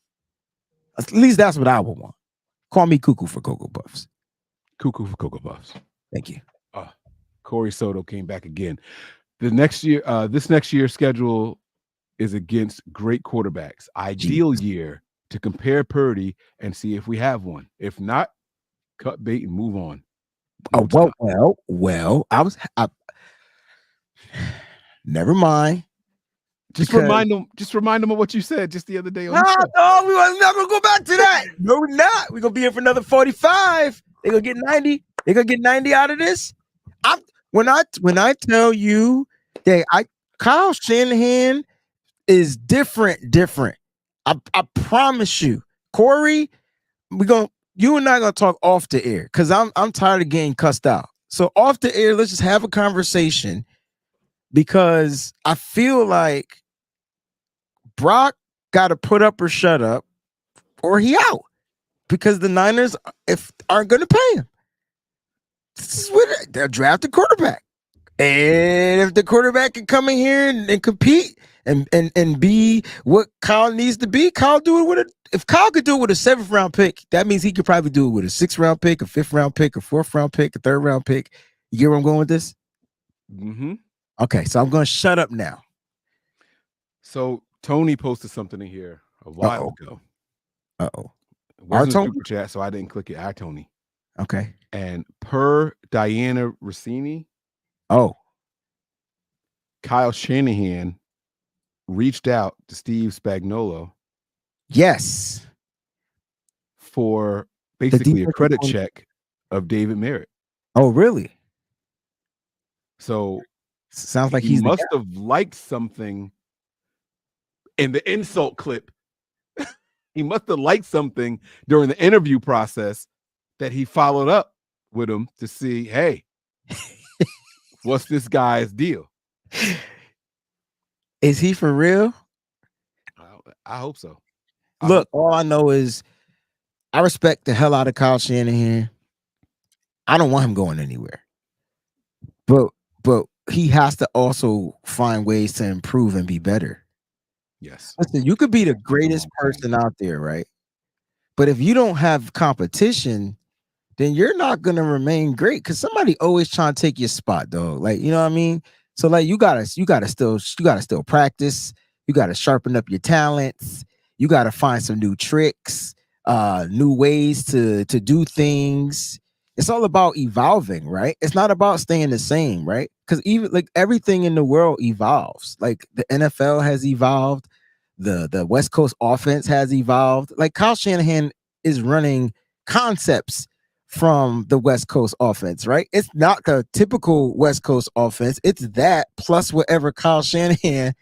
At least that's what I would want. Call me cuckoo for Cocoa Puffs. Cuckoo for Cocoa Puffs. Thank you. Corey Soto came back again. This next year's schedule is against great quarterbacks. Ideal year to compare Purdy and see if we have one. If not, cut bait and move on. Well. Never mind. Just remind them of what you said just the other day. No, we was never go back to that. No, we're not. We're gonna be here for another 45. They're gonna get 90. They're gonna get 90 out of this. When I tell you that Kyle Shanahan is different. I promise you, Corey. You and I gonna talk off the air because I'm tired of getting cussed out. So off the air, let's just have a conversation because I feel like Brock got to put up or shut up, or he out because the Niners aren't going to pay him. This is what they'll draft a quarterback, and if the quarterback can come in here and compete and be what Kyle needs to be, Kyle do it with if Kyle could do it with a 7th round pick, that means he could probably do it with a 6th round pick, a 5th round pick, a 4th round pick, a 3rd round pick. You get where I'm going with this? Mm-hmm. Okay, so I'm going to shut up now. So Tony posted something in here a while ago. Uh-oh. It wasn't a super chat, so I didn't click it. Tony. Okay. And per Diana Rossini, Kyle Shanahan reached out to Steve Spagnuolo. Yes. For basically a credit check of David Merritt. Oh, really? So sounds like he must have liked something in the insult clip. He must have liked something during the interview process that he followed up with him to see, hey, what's this guy's deal? Is he for real? I hope so. Look, all I know is I respect the hell out of Kyle Shanahan. I don't want him going anywhere. But he has to also find ways to improve and be better. Yes. Listen, you could be the greatest person out there, right? But if you don't have competition, then you're not gonna remain great because somebody always trying to take your spot, though. Like, you know what I mean? So like you gotta still practice, you gotta sharpen up your talents, you gotta find some new tricks, new ways to do things. It's all about evolving, right? It's not about staying the same, right? Because even like everything in the world evolves. Like the NFL has evolved, the West Coast offense has evolved. Like Kyle Shanahan is running concepts from the West Coast offense, right? It's not the typical West Coast offense. It's that plus whatever Kyle Shanahan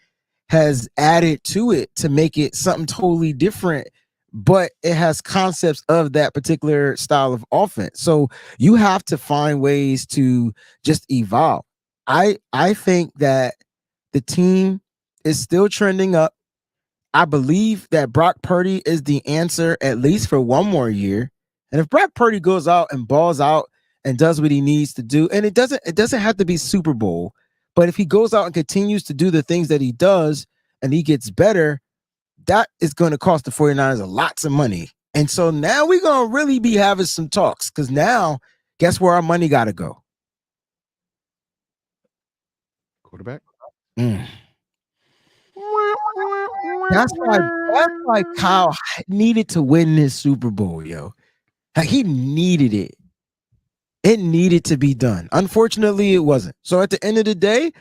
has added to it to make it something totally different, but it has concepts of that particular style of offense. So you have to find ways to just evolve. I think that the team is still trending up. I believe that Brock Purdy is the answer at least for one more year. And if Brock Purdy goes out and balls out and does what he needs to do, and it doesn't have to be Super Bowl, but if he goes out and continues to do the things that he does and he gets better, that is going to cost the 49ers lots of money. And so now we're going to really be having some talks because now guess where our money got to go? Quarterback. That's why Kyle needed to win this Super Bowl, yo. Like he needed it. It needed to be done. Unfortunately, it wasn't. So at the end of the day,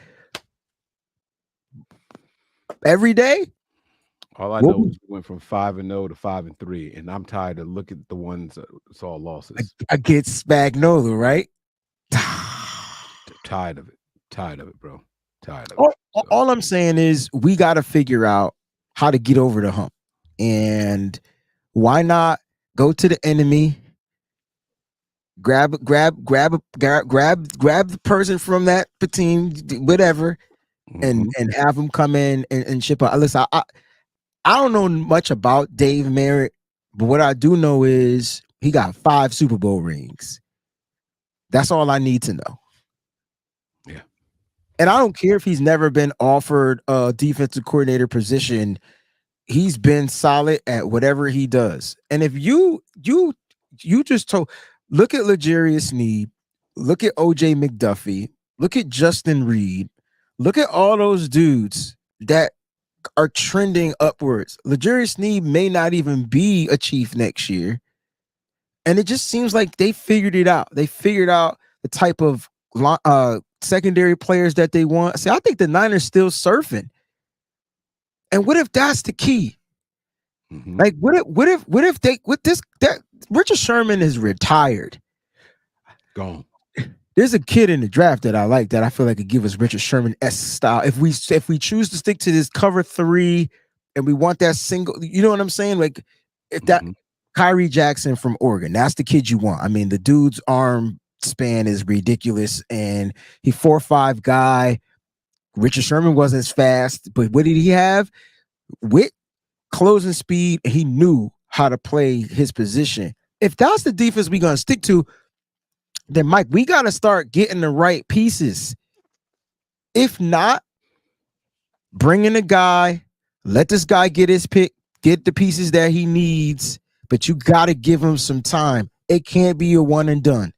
every day, all I know is we went from 5-0 to 5-3, and I'm tired of looking at the ones that saw losses. Against Spagnuolo, right? Tired of it, bro. Tired of it. All I'm saying is we got to figure out how to get over the hump, and why not go to the enemy? Grab the person from that team, whatever, and have them come in and ship out. Listen, I don't know much about Dave Merritt, but what I do know is he got 5 Super Bowl rings. That's all I need to know. Yeah. And I don't care if he's never been offered a defensive coordinator position. He's been solid at whatever he does. And if you just told, look at L'Jarius Sneed, look at OJ McDuffie, look at Justin Reed, look at all those dudes that are trending upwards. L'Jarius Sneed may not even be a Chief next year. And it just seems like they figured it out. They figured out the type of secondary players that they want. See, I think the Niners still surfing. And what if that's the key? Mm-hmm. Like, what if that Richard Sherman is retired? Gone. There's a kid in the draft that I like that I feel like could give us Richard Sherman-esque style. If we choose to stick to this cover 3 and we want that single, you know what I'm saying? Like, if that Kyrie Jackson from Oregon, that's the kid you want. I mean, the dude's arm span is ridiculous, and he 4'5" guy. Richard Sherman wasn't as fast, but what did he have? Wit, closing speed. He knew how to play his position. If that's the defense we're gonna stick to, then Mike, we gotta start getting the right pieces. If not, bring in a guy, let this guy get his pick, get the pieces that he needs, but you gotta give him some time. It can't be a one and done.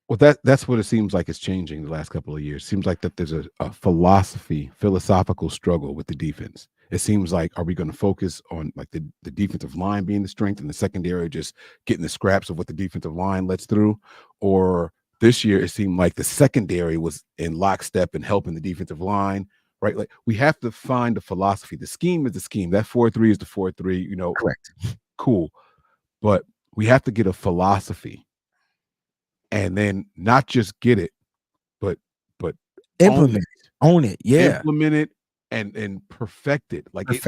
Well, that's what it seems like it's changing the last couple of years. It seems like that there's a philosophical struggle with the defense. It seems like, are we going to focus on like the defensive line being the strength and the secondary just getting the scraps of what the defensive line lets through? Or this year, it seemed like the secondary was in lockstep and helping the defensive line, right? Like, we have to find a philosophy. The scheme is the scheme. That 4-3 is the 4-3, you know. Correct. Cool. But we have to get a philosophy. And then not just get it, but implement it, own it, yeah, implement it and perfect it. Like it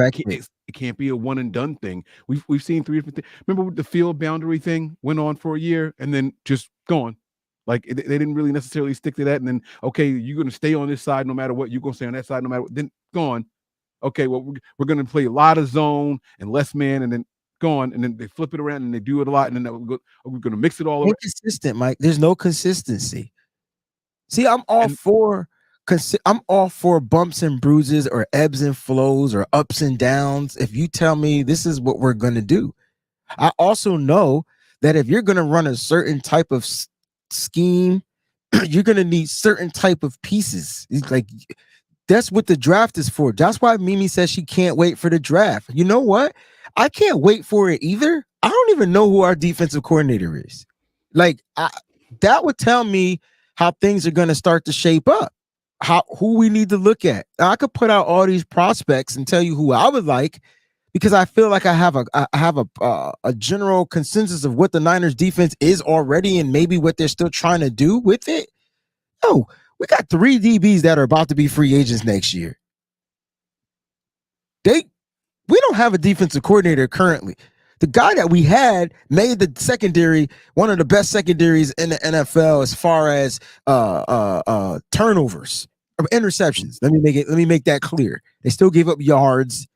can't be a one and done thing. We've seen 3 different things. Remember the field boundary thing went on for a year and then just gone. Like they didn't really necessarily stick to that. And then you're going to stay on this side no matter what. You're going to stay on that side no matter what. Then gone. Okay, well we're going to play a lot of zone and less man, and then gone, and then they flip it around and they do it a lot, and then we're going to mix it all around. Inconsistent, Mike. There's no consistency. See, I'm all for bumps and bruises or ebbs and flows or ups and downs. If you tell me this is what we're going to do, I also know that if you're going to run a certain type of scheme, you're going to need certain type of pieces. It's like, that's what the draft is for. That's why Mimi says she can't wait for the draft. You know what? I can't wait for it either. I don't even know who our defensive coordinator is. Like, that would tell me how things are going to start to shape up, who we need to look at. I could put out all these prospects and tell you who I would like, because I feel like I have a general consensus of what the Niners defense is already and maybe what they're still trying to do with it. Oh, we got 3 DBs that are about to be free agents next year. We don't have a defensive coordinator currently. The guy that we had made the secondary one of the best secondaries in the NFL as far as turnovers or interceptions. Let me make that clear. They still gave up yards.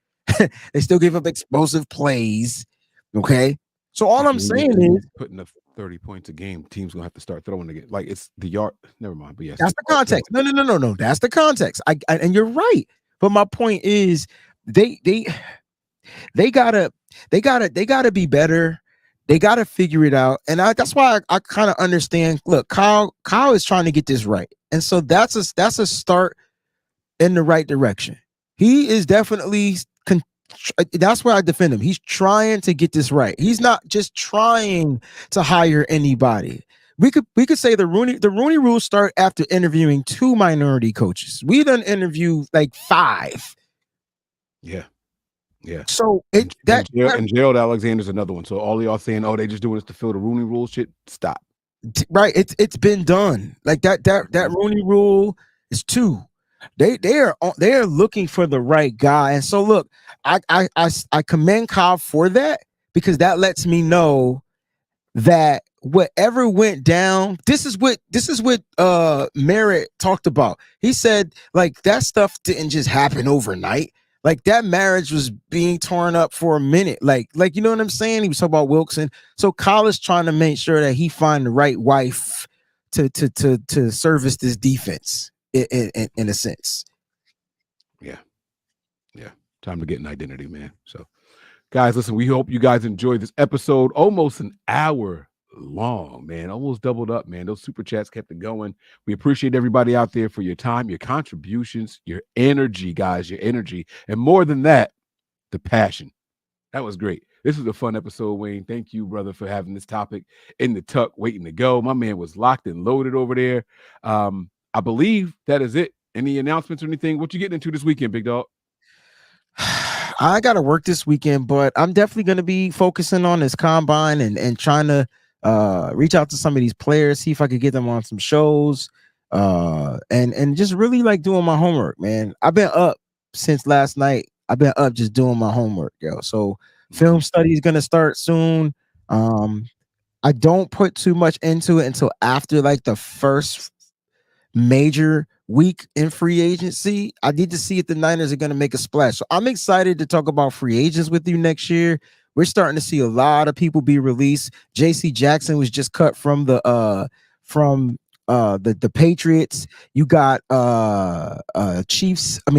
They still gave up explosive plays. Okay. So all I'm saying is putting up 30 points a game, team's gonna have to start throwing again. Like, it's the yard. Never mind. But yes, that's the context. No. That's the context. And you're right. But my point is they gotta be better. They gotta figure it out. And that's why I kind of understand. Look, Kyle is trying to get this right. And so that's a start in the right direction. He is definitely that's why I defend him. He's trying to get this right. He's not just trying to hire anybody. We could say the Rooney Rule start after interviewing 2 minority coaches. We done interviewed like 5. Yeah. So and Gerald Alexander's another one. So all y'all saying, oh, they just doing this to fill the Rooney Rule shit. Stop. Right. It's been done. Like that Rooney Rule is 2. They are looking for the right guy. And so look, I commend Kyle for that, because that lets me know that whatever went down, this is what Merritt talked about. He said, like, that stuff didn't just happen overnight. Like, that marriage was being torn up for a minute. Like, you know what I'm saying? He was talking about Wilson. So Kyle is trying to make sure that he find the right wife to service this defense. in a sense. Yeah. Time to get an identity, man. So, guys, listen, we hope you guys enjoyed this episode. Almost an hour long, man. Almost doubled up, man. Those super chats kept it going. We appreciate everybody out there for your time, your contributions, your energy, guys, your energy. And more than that, the passion. That was great. This was a fun episode, Wayne. Thank you, brother, for having this topic in the tuck, waiting to go. My man was locked and loaded over there. I believe that is it. Any announcements or anything? What you getting into this weekend, big dog? I got to work this weekend, but I'm definitely going to be focusing on this combine and trying to reach out to some of these players, see if I could get them on some shows, and just really like doing my homework, man. I've been up since last night. I've been up just doing my homework, yo. So film study is going to start soon. I don't put too much into it until after like the first major week in free agency. I need to see if the Niners are going to make a splash. So I'm excited to talk about free agents with you next year. We're starting to see a lot of people be released. JC Jackson was just cut from the Patriots. You got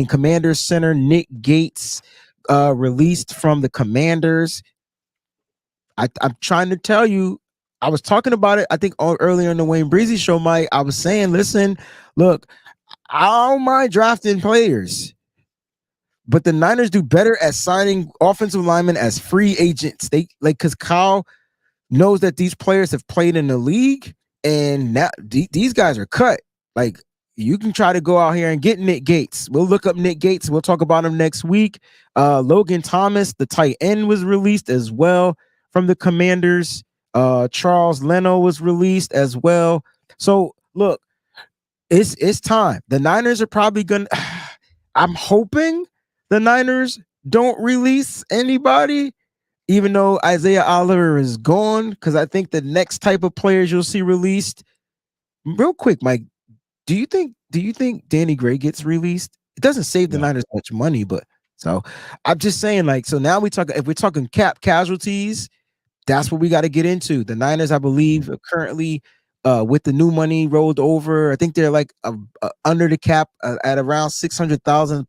Commanders center Nick Gates released from the Commanders. I'm trying to tell you, I was talking about it, I think earlier in the WayneBreezie show, Mike. I was saying, listen, look, I don't mind drafting players, but the Niners do better at signing offensive linemen as free agents. They because Kyle knows that these players have played in the league, and now these guys are cut. Like, you can try to go out here and get Nick Gates. We'll look up Nick Gates. We'll talk about him next week. Logan Thomas, the tight end, was released as well from the Commanders. Charles Leno was released as well. So look, it's time. The Niners are probably gonna I'm hoping the Niners don't release anybody, even though Isaiah Oliver is gone, because I think the next type of players you'll see released. Real quick, Mike, do you think Danny Gray gets released? It doesn't save the Niners much money, but so I'm just saying, like, so now if we're talking cap casualties, that's what we got to get into. The Niners, I believe, are currently with the new money rolled over, I think they're like under the cap at around 600,000,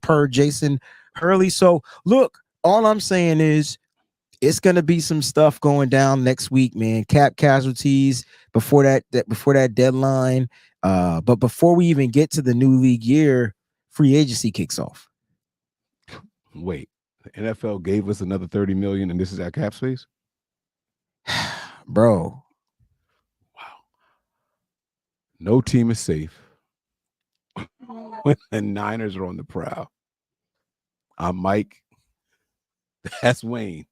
per Jason Hurley. So look, all I'm saying is it's gonna be some stuff going down next week, man. Cap casualties before that deadline. But before we even get to the new league year, free agency kicks off. Wait, the NFL gave us another 30 million, and this is our cap space, bro. Wow. No team is safe when the Niners are on the prowl. I'm Mike. That's Wayne.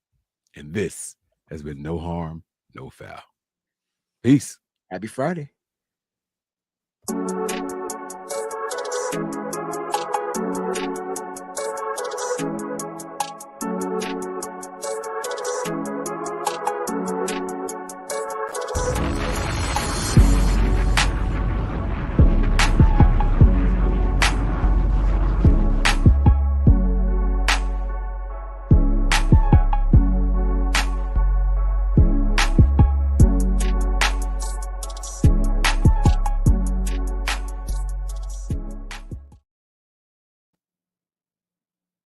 And this has been No Harm, No Foul. Peace. Happy Friday.